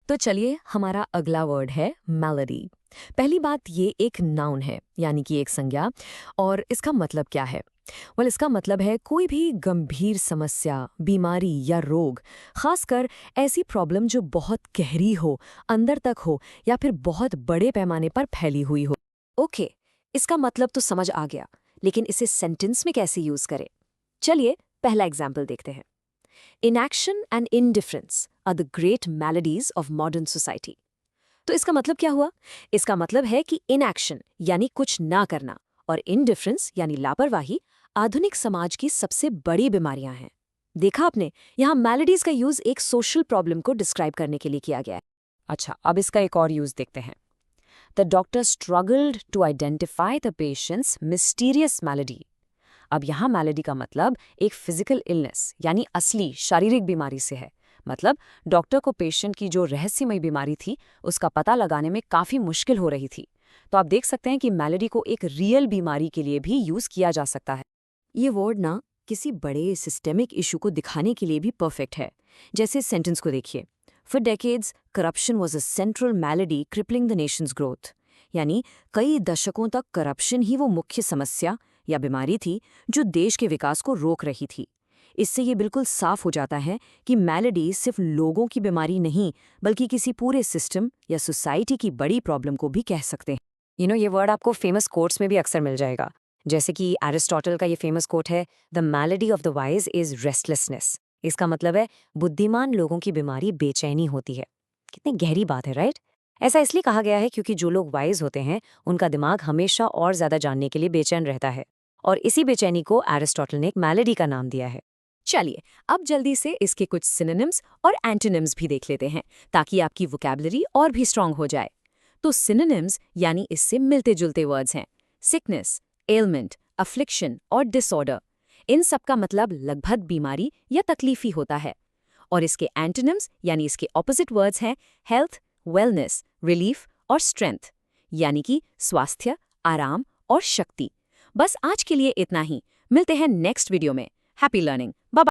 तो चलिए हमारा अगला वर्ड है मेलोडी। पहली बात ये एक नाउन है यानी कि एक संज्ञा। और इसका मतलब क्या है? इसका मतलब है कोई भी गंभीर समस्या, बीमारी या रोग, खासकर ऐसी प्रॉब्लम जो बहुत गहरी हो, अंदर तक हो या फिर बहुत बड़े पैमाने पर फैली हुई हो। ओके, इसका मतलब तो समझ आ गया, लेकिन इसे सेंटेंस में कैसे यूज करें? चलिए पहला एग्जाम्पल देखते हैं। Inaction and indifference are the great maladies of modern society. तो इसका मतलब क्या हुआ? इसका मतलब है कि इनएक्शन यानी कुछ ना करना और इनडिफरेंस यानी लापरवाही आधुनिक समाज की सबसे बड़ी बीमारियां हैं। देखा आपने, यहाँ मैलेडीज का यूज एक सोशल प्रॉब्लम को डिस्क्राइब करने के लिए किया गया है। अच्छा, अब इसका एक और यूज देखते हैं। The doctor struggled to identify the patient's mysterious malady. अब यहाँ मैलेडी का मतलब एक फिजिकल इलनेस यानी असली शारीरिक बीमारी से है। मतलब डॉक्टर को पेशेंट की जो रहस्यमय बीमारी थी उसका पता लगाने में काफी मुश्किल हो रही थी। तो आप देख सकते हैं कि मैलेडी को एक रियल बीमारी के लिए भी यूज किया जा सकता है। ये वर्ड ना किसी बड़े सिस्टेमिक इशू को दिखाने के लिए भी परफेक्ट है। जैसे सेंटेंस को देखिए, for decades corruption was a central malady crippling the nation's growth. यानी कई दशकों तक करप्शन ही वो मुख्य समस्या या बीमारी थी जो देश के विकास को रोक रही थी। इससे ये बिल्कुल साफ हो जाता है कि मैलेडी सिर्फ लोगों की बीमारी नहीं, बल्कि किसी पूरे सिस्टम या सोसाइटी की बड़ी प्रॉब्लम को भी कह सकते हैं। ये वर्ड आपको फेमस कोट्स में भी अक्सर मिल जाएगा। जैसे कि एरिस्टोटल का ये फेमस कोट है, the malady of the wise is restlessness. इसका मतलब है बुद्धिमान लोगों की बीमारी बेचैनी होती है। कितनी गहरी बात है, राइट? ऐसा इसलिए कहा गया है क्योंकि जो लोग वाइज होते हैं उनका दिमाग हमेशा और ज्यादा जानने के लिए बेचैन रहता है, और इसी बेचैनी को एरिस्टोटल ने एक मैलेडी का नाम दिया है। चलिए अब जल्दी से इसके कुछ सिनोनिम्स और एंटोनिम्स भी देख लेते हैं ताकि आपकी वोकैबुलरी और भी स्ट्रांग हो जाए। तो सिनोनिम्स यानी इससे मिलते जुलते वर्ड्स हैं सिकनेस, एलमेंट, अफ्लिक्शन और डिसऑर्डर। इन सब का मतलब लगभग बीमारी या तकलीफी होता है। और इसके एंटोनिम्स यानी इसके ऑपोजिट वर्ड्स हैं हेल्थ, वेलनेस, रिलीफ और स्ट्रेंथ, यानी कि स्वास्थ्य, आराम और शक्ति। बस आज के लिए इतना ही। मिलते हैं नेक्स्ट वीडियो में। Happy learning. बाय।